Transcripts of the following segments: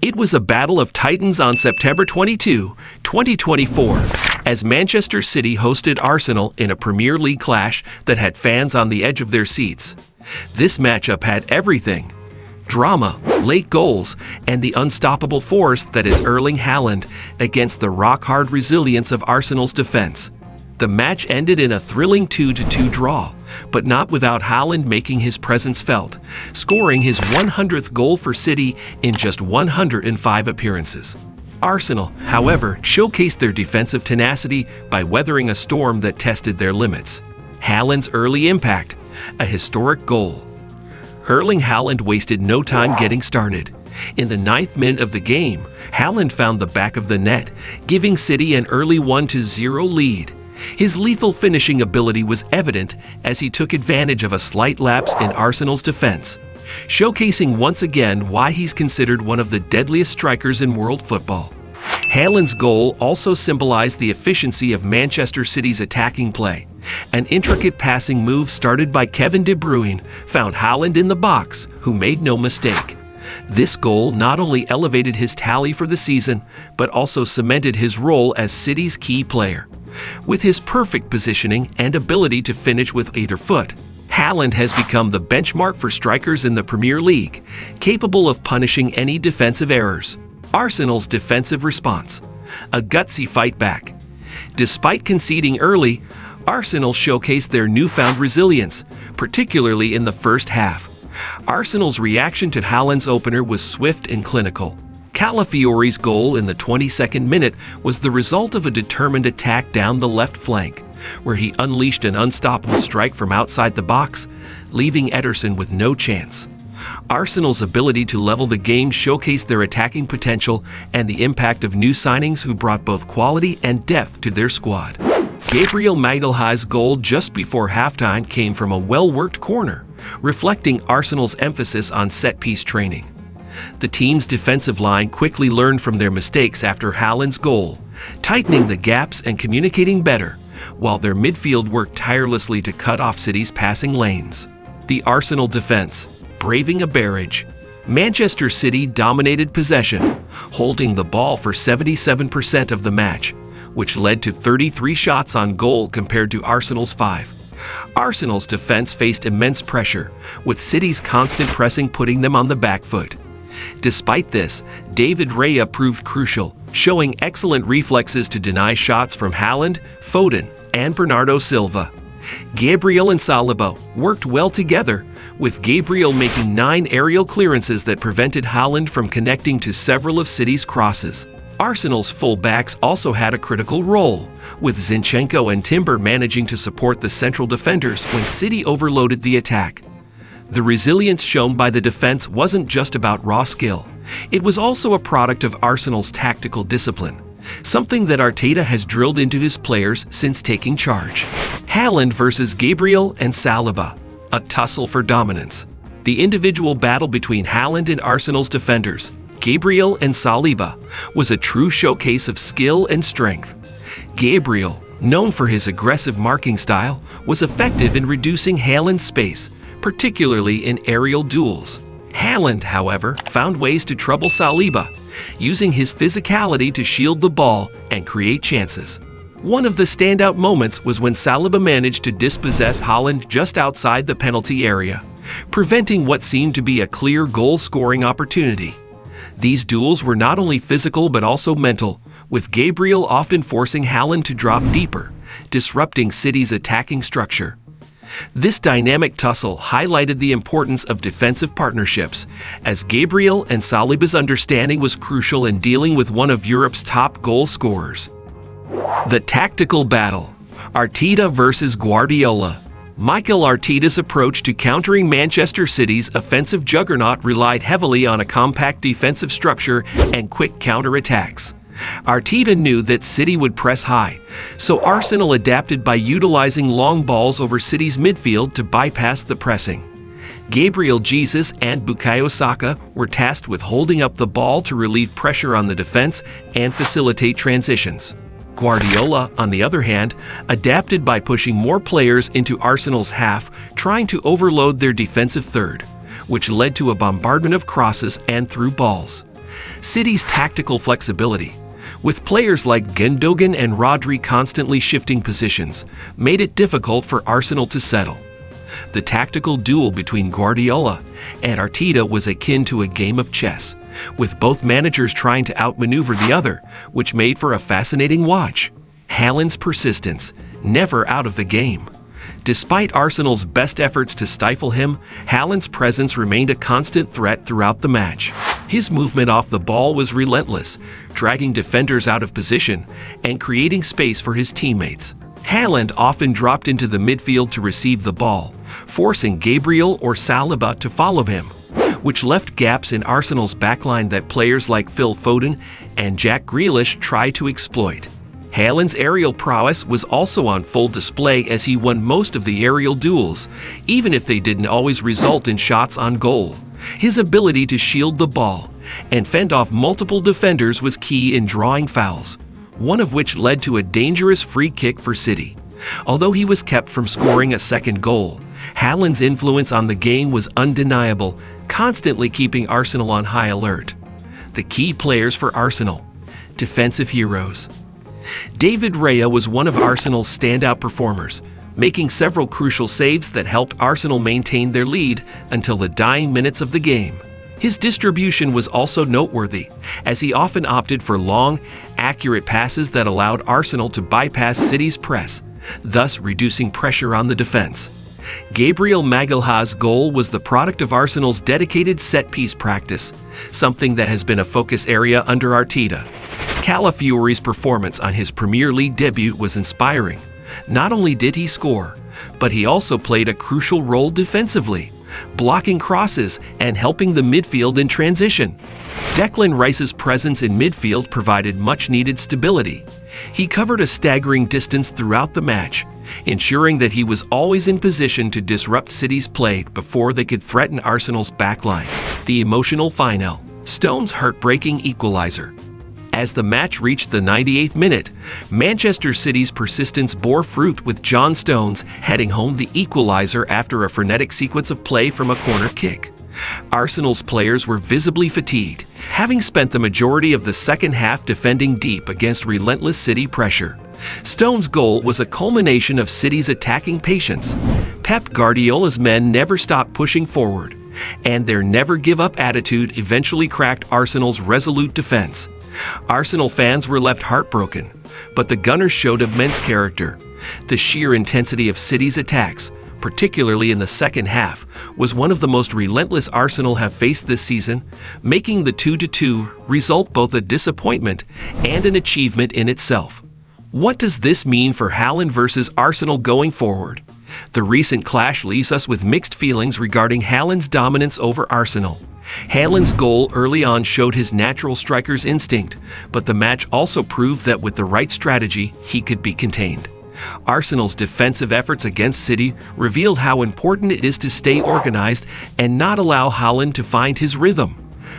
It was a battle of titans on September 22, 2024, as Manchester City hosted Arsenal in a Premier League clash that had fans on the edge of their seats. This matchup had everything: drama, late goals, and the unstoppable force that is Erling Haaland against the rock-hard resilience of Arsenal's defense. The match ended in a thrilling 2-2 draw, but not without Haaland making his presence felt, scoring his 100th goal for City in just 105 appearances. Arsenal, however, showcased their defensive tenacity by weathering a storm that tested their limits. Haaland's early impact, a historic goal. Erling Haaland wasted no time getting started. In the 9th minute of the game, Haaland found the back of the net, giving City an early 1-0 lead. His lethal finishing ability was evident as he took advantage of a slight lapse in Arsenal's defense, showcasing once again why he's considered one of the deadliest strikers in world football. Haaland's goal also symbolized the efficiency of Manchester City's attacking play. An intricate passing move started by Kevin De Bruyne found Haaland in the box, who made no mistake. This goal not only elevated his tally for the season, but also cemented his role as City's key player. With his perfect positioning and ability to finish with either foot, Haaland has become the benchmark for strikers in the Premier League, capable of punishing any defensive errors. Arsenal's defensive response: a gutsy fight back. Despite conceding early, Arsenal showcased their newfound resilience, particularly in the first half. Arsenal's reaction to Haaland's opener was swift and clinical. Calafiore's goal in the 22nd minute was the result of a determined attack down the left flank, where he unleashed an unstoppable strike from outside the box, leaving Ederson with no chance. Arsenal's ability to level the game showcased their attacking potential and the impact of new signings who brought both quality and depth to their squad. Gabriel Magalhaes' goal just before halftime came from a well-worked corner, reflecting Arsenal's emphasis on set-piece training. The team's defensive line quickly learned from their mistakes after Haaland's goal, tightening the gaps and communicating better, while their midfield worked tirelessly to cut off City's passing lanes. The Arsenal defense, braving a barrage. Manchester City dominated possession, holding the ball for 77% of the match, which led to 33 shots on goal compared to Arsenal's 5. Arsenal's defense faced immense pressure, with City's constant pressing putting them on the back foot. Despite this, David Raya proved crucial, showing excellent reflexes to deny shots from Haaland, Foden, and Bernardo Silva. Gabriel and Saliba worked well together, with Gabriel making 9 aerial clearances that prevented Haaland from connecting to several of City's crosses. Arsenal's full-backs also had a critical role, with Zinchenko and Timber managing to support the central defenders when City overloaded the attack. The resilience shown by the defense wasn't just about raw skill. It was also a product of Arsenal's tactical discipline, something that Arteta has drilled into his players since taking charge. Haaland versus Gabriel and Saliba, a tussle for dominance. The individual battle between Haaland and Arsenal's defenders, Gabriel and Saliba, was a true showcase of skill and strength. Gabriel, known for his aggressive marking style, was effective in reducing Haaland's space, particularly in aerial duels. Haaland, however, found ways to trouble Saliba, using his physicality to shield the ball and create chances. One of the standout moments was when Saliba managed to dispossess Haaland just outside the penalty area, preventing what seemed to be a clear goal-scoring opportunity. These duels were not only physical but also mental, with Gabriel often forcing Haaland to drop deeper, disrupting City's attacking structure. This dynamic tussle highlighted the importance of defensive partnerships, as Gabriel and Saliba's understanding was crucial in dealing with one of Europe's top goal scorers. The tactical battle: Arteta versus Guardiola. Mikel Arteta's approach to countering Manchester City's offensive juggernaut relied heavily on a compact defensive structure and quick counter-attacks. Arteta knew that City would press high, so Arsenal adapted by utilizing long balls over City's midfield to bypass the pressing. Gabriel Jesus and Bukayo Saka were tasked with holding up the ball to relieve pressure on the defense and facilitate transitions. Guardiola, on the other hand, adapted by pushing more players into Arsenal's half, trying to overload their defensive third, which led to a bombardment of crosses and through balls. City's tactical flexibility, with players like Gundogan and Rodri constantly shifting positions, made it difficult for Arsenal to settle. The tactical duel between Guardiola and Arteta was akin to a game of chess, with both managers trying to outmaneuver the other, which made for a fascinating watch. Haaland's persistence, never out of the game. Despite Arsenal's best efforts to stifle him, Haaland's presence remained a constant threat throughout the match. His movement off the ball was relentless, dragging defenders out of position and creating space for his teammates. Haaland often dropped into the midfield to receive the ball, forcing Gabriel or Saliba to follow him, which left gaps in Arsenal's backline that players like Phil Foden and Jack Grealish tried to exploit. Haaland's aerial prowess was also on full display as he won most of the aerial duels, even if they didn't always result in shots on goal. His ability to shield the ball and fend off multiple defenders was key in drawing fouls, one of which led to a dangerous free kick for City. Although he was kept from scoring a second goal, Haaland's influence on the game was undeniable, constantly keeping Arsenal on high alert. The key players for Arsenal: defensive heroes. David Raya was one of Arsenal's standout performers, making several crucial saves that helped Arsenal maintain their lead until the dying minutes of the game. His distribution was also noteworthy, as he often opted for long, accurate passes that allowed Arsenal to bypass City's press, thus reducing pressure on the defense. Gabriel Magalhaes' goal was the product of Arsenal's dedicated set-piece practice, something that has been a focus area under Arteta. Calafiori's performance on his Premier League debut was inspiring. Not only did he score, but he also played a crucial role defensively, blocking crosses and helping the midfield in transition. Declan Rice's presence in midfield provided much-needed stability. He covered a staggering distance throughout the match, ensuring that he was always in position to disrupt City's play before they could threaten Arsenal's backline. The emotional final, Stones' heartbreaking equalizer. As the match reached the 98th minute, Manchester City's persistence bore fruit, with John Stones heading home the equalizer after a frenetic sequence of play from a corner kick. Arsenal's players were visibly fatigued, having spent the majority of the second half defending deep against relentless City pressure. Stones' goal was a culmination of City's attacking patience. Pep Guardiola's men never stopped pushing forward, and their never-give-up attitude eventually cracked Arsenal's resolute defense. Arsenal fans were left heartbroken, but the Gunners showed immense character. The sheer intensity of City's attacks, particularly in the second half, was one of the most relentless Arsenal have faced this season, making the 2-2 result both a disappointment and an achievement in itself. What does this mean for Haaland versus Arsenal going forward? The recent clash leaves us with mixed feelings regarding Haaland's dominance over Arsenal. Haaland's goal early on showed his natural striker's instinct, but the match also proved that with the right strategy, he could be contained. Arsenal's defensive efforts against City revealed how important it is to stay organized and not allow Haaland to find his rhythm.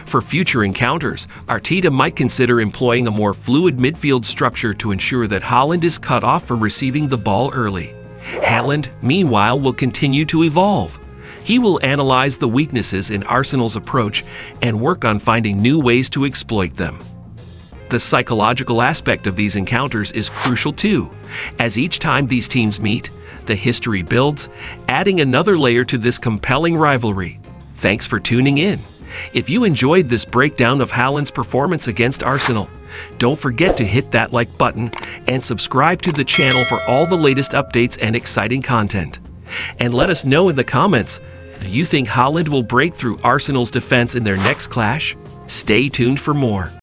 For future encounters, Arteta might consider employing a more fluid midfield structure to ensure that Haaland is cut off from receiving the ball early. Haaland, meanwhile, will continue to evolve. He will analyze the weaknesses in Arsenal's approach and work on finding new ways to exploit them. The psychological aspect of these encounters is crucial too, as each time these teams meet, the history builds, adding another layer to this compelling rivalry. Thanks for tuning in. If you enjoyed this breakdown of Haaland's performance against Arsenal, don't forget to hit that like button and subscribe to the channel for all the latest updates and exciting content. And let us know in the comments, do you think Haaland will break through Arsenal's defense in their next clash? Stay tuned for more.